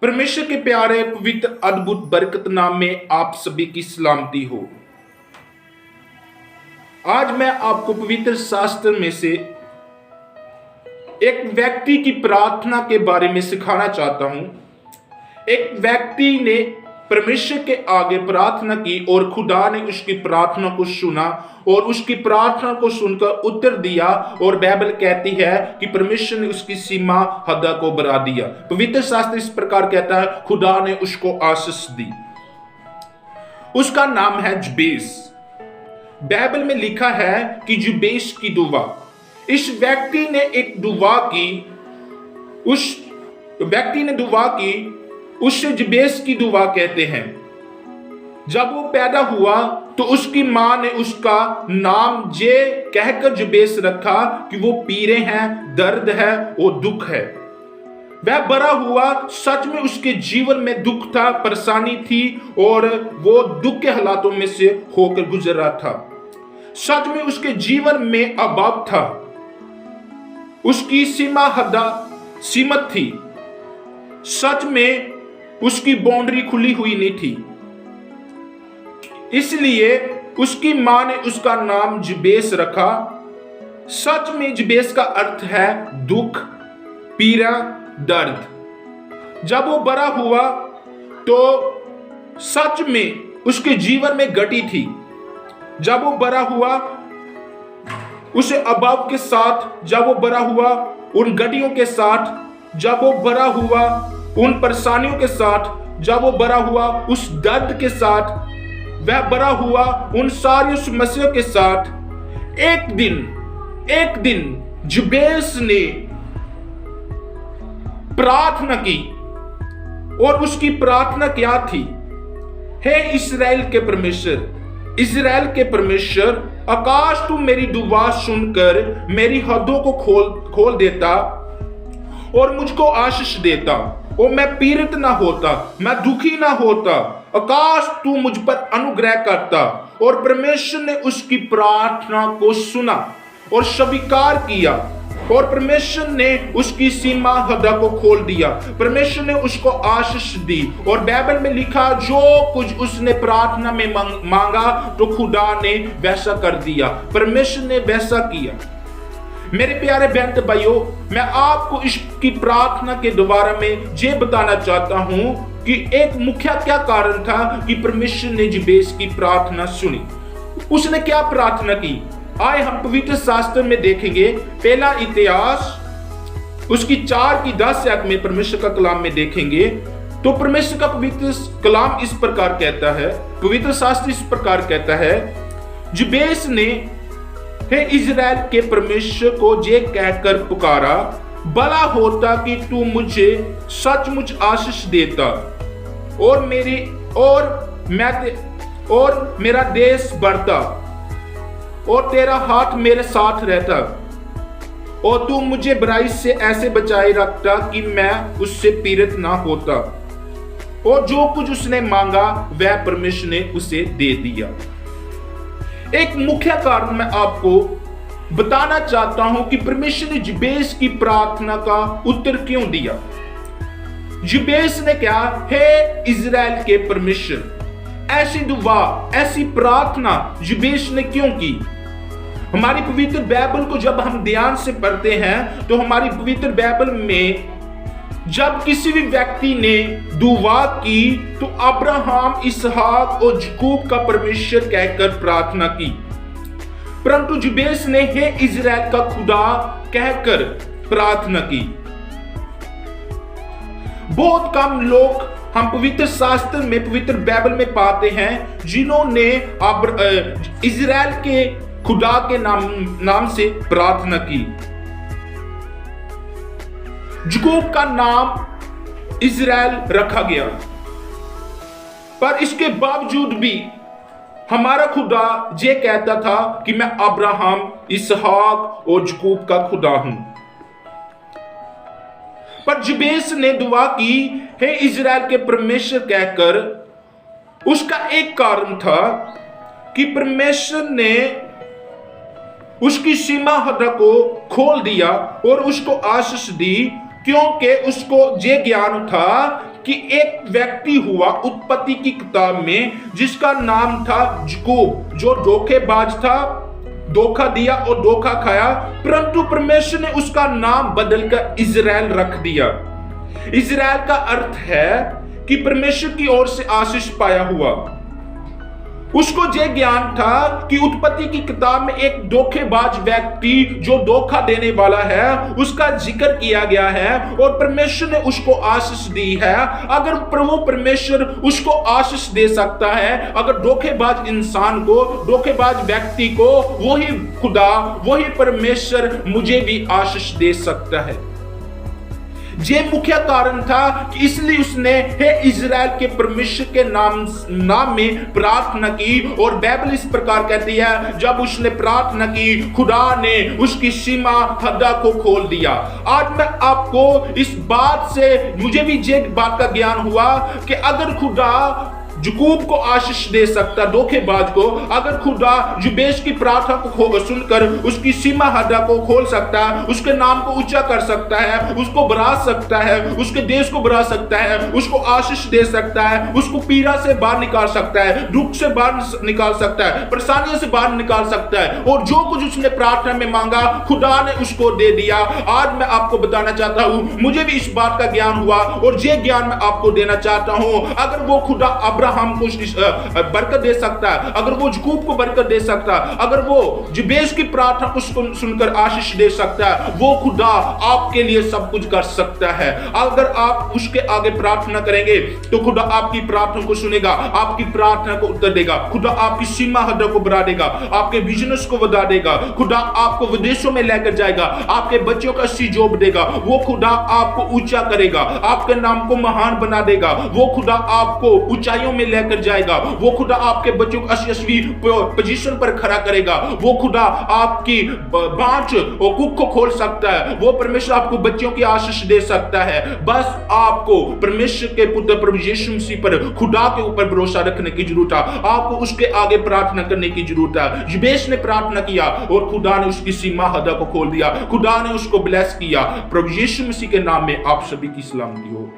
परमेश्वर के प्यारे पवित्र अद्भुत बरकत नाम में आप सभी की सलामती हो। आज मैं आपको पवित्र शास्त्र में से एक व्यक्ति की प्रार्थना के बारे में सिखाना चाहता हूं। एक व्यक्ति ने परमेश्वर के आगे प्रार्थना की और खुदा ने उसकी प्रार्थना को सुना और उसकी प्रार्थना को सुनकर उत्तर दिया। और बाइबल कहती है कि परमेश्वर ने उसकी सीमा हद को बढ़ा दिया। पवित्र शास्त्र इस प्रकार कहता है, खुदा ने उसको आशीष दी। उसका नाम है जबेस। बाइबल में लिखा है कि जबेस की दुआ, इस व्यक्ति ने एक दुआ की, उस व्यक्ति ने दुआ की, उससे जबेस की दुआ कहते हैं। जब वो पैदा हुआ तो उसकी मां ने उसका नाम जे कहकर जबेस रखा कि वो पीड़े हैं, दर्द है और दुख है। वह बड़ा हुआ, सच में उसके जीवन में दुख था, परेशानी थी और वो दुख के हालातों में से होकर गुजर रहा था। सच में उसके जीवन में अभाव था, उसकी सीमा हद सीमित थी। सच में उसकी बाउंड्री खुली हुई नहीं थी। इसलिए उसकी मां ने उसका नाम जबेस रखा। सच में जबेस का अर्थ है दुख, पीड़ा, दर्द। जब वो बड़ा हुआ तो सच में उसके जीवन में घटी थी। जब वो बड़ा हुआ उसे अभाव के साथ, जब वो बड़ा हुआ उन घटियों के साथ, जब वो बड़ा हुआ उन परेशानियों के साथ, जब वो बड़ा हुआ उस दर्द के साथ, वह बड़ा हुआ उन सारी समस्याओं के साथ। एक दिन जबेस ने प्रार्थना की और उसकी प्रार्थना क्या थी? हे इस्राएल के परमेश्वर, इस्राएल के परमेश्वर, आकाश तू मेरी दुआ सुनकर मेरी हदों को खोल देता और मुझको आशीष देता और मैं पीड़ित ना होता, मैं दुखी ना होता। आकाश तू मुझ पर अनुग्रह करता। और परमेश्वर ने उसकी प्रार्थना को सुना और स्वीकार किया और परमेश्वर ने उसकी सीमा हद को खोल दिया। परमेश्वर ने उसको आशीष दी और बाइबल में लिखा, जो कुछ उसने प्रार्थना में मांगा तो खुदा ने वैसा कर दिया। परमेश्वर ने वैसा किया। मेरे प्यारे बहन भाइयों, मैं आपको इसकी प्रार्थना के द्वारा में ये बताना चाहता हूं कि एक मुख्य क्या कारण था कि परमेश्वर ने जबेस की प्रार्थना सुनी। उसने क्या प्रार्थना की? आए हम पवित्र शास्त्र में देखेंगे। पहला इतिहास उसकी 4:10 में परमेश्वर का कलाम में देखेंगे तो परमेश्वर का पवित्र कलाम इस प्रकार कहता है, पवित्र शास्त्र इस प्रकार कहता है, जबेस ने हे इज़राइल के परमेश्वर को ये कहकर पुकारा, भला होता कि तू मुझे सचमुच आशीष देता और मेरा देश बढ़ता और तेरा हाथ मेरे साथ रहता और तू मुझे बुराई से ऐसे बचाए रखता कि मैं उससे पीड़ित ना होता। और जो कुछ उसने मांगा वह परमेश्वर ने उसे दे दिया। एक मुख्य कारण मैं आपको बताना चाहता हूं कि परमेश्वर ने जबेस की प्रार्थना का उत्तर क्यों दिया। जबेस ने क्या, हे इज़राइल के परमेश्वर, ऐसी दुआ, ऐसी प्रार्थना जबेस ने क्यों की? हमारी पवित्र बाइबल को जब हम ध्यान से पढ़ते हैं तो हमारी पवित्र बाइबल में जब किसी भी व्यक्ति ने दुआ की तो अब्राहम, इसहाक और याकूब का परमेश्वर कहकर प्रार्थना की, परंतु जबेस ने हे इज़राइल का खुदा कहकर प्रार्थना की। बहुत कम लोग हम पवित्र शास्त्र में, पवित्र बाइबल में पाते हैं जिन्होंने इज़राइल के खुदा के नाम से प्रार्थना की। याकूब का नाम इज़राइल रखा गया, पर इसके बावजूद भी हमारा खुदा ये कहता था कि मैं अब्राहम, इसहाक और याकूब का खुदा हूं। पर जबेस ने दुआ की, हे इज़राइल के परमेश्वर कहकर। उसका एक कारण था कि परमेश्वर ने उसकी सीमा हद को खोल दिया और उसको आशीष दी, क्योंकि उसको ये ज्ञान था कि एक व्यक्ति हुआ उत्पत्ति की किताब में जिसका नाम था याकूब, जो धोखेबाज था, धोखा दिया और धोखा खाया, परंतु परमेश्वर ने उसका नाम बदलकर इजराइल रख दिया। इजराइल का अर्थ है कि परमेश्वर की ओर से आशीष पाया हुआ। उसको यह ज्ञान था कि उत्पत्ति की किताब में एक धोखेबाज व्यक्ति जो धोखा देने वाला है उसका जिक्र किया गया है और परमेश्वर ने उसको आशीष दी है। अगर प्रभु परमेश्वर उसको आशीष दे सकता है, अगर धोखेबाज इंसान को, धोखेबाज व्यक्ति को वही खुदा, वही परमेश्वर मुझे भी आशीष दे सकता है। ये मुख्य कारण था कि इसलिए उसने हे इजराइल के परमेश्वर के नाम में प्रार्थना की। और बाइबल इस प्रकार कहती है, जब उसने प्रार्थना की खुदा ने उसकी सीमा हद्दा को खोल दिया। आज मैं आपको इस बात से, मुझे भी ये बात का ज्ञान हुआ कि अगर खुदा याकूब को आशीष दे सकता, धोखेबाज को, अगर खुदा जुबेश की प्रार्थना को सुनकर उसकी सीमा हद्दा को खोल सकता है, उसके नाम को ऊंचा कर सकता है, उसको बढ़ा सकता है, उसके देश को बढ़ा सकता है, उसको आशीष दे सकता है, उसको पीड़ा से बाहर निकाल सकता है, दुख से बाहर निकाल सकता है, परेशानियों से बाहर निकाल सकता है, और जो कुछ उसने प्रार्थना में मांगा खुदा ने उसको दे दिया। आज मैं आपको बताना चाहता हूं, मुझे भी इस बात का ज्ञान हुआ और ये ज्ञान मैं आपको देना चाहता हूं। अगर वो खुदा अब्राहम को बरकत दे सकता है, अगर वो याकूब को बरकत दे सकता है, अगर वो जुबेश की प्रार्थना को सुनकर आशीष दे सकता है, वो खुदा आपके लिए सब कुछ कर सकता है। अगर आप उसके आगे प्रार्थना करेंगे तो खुदा आपकी प्रार्थना को सुनेगा, आपकी प्रार्थना को उत्तर देगा, खुदा आपकी सीमा हद को बढ़ा देगा, आपके बिजनेस को बढ़ा देगा, खुदा आपको विदेशों में लेकर जाएगा, आपके बच्चों का अच्छी जॉब देगा, वो खुदा आपको ऊंचा करेगा, आपके नाम को महान बना देगा, वो खुदा आपको ऊंचाइयों में लेकर जाएगा, वो खुदा आपके बच्चों को 80 पोजीशन पर खड़ा करेगा, वो खुदा आपकी बांझ और कुख को खोल सकता है, वो परमेश्वर आपको बच्चों की आशीष दे सकता है। बस आपको परमेश्वर के पुत्र प्रभु यीशु मसीह पर, खुदा के ऊपर भरोसा रखने की जरूरत है। आपको उसके आगे प्रार्थना करने की जरूरत है। जुबेश ने प्रार्थना किया और खुदा ने उसकी सीमा हद को खोल दिया, खुदा ने उसको ब्लेस किया। प्रभु यीशु मसीह के नाम में आप सभी की सलामती हो।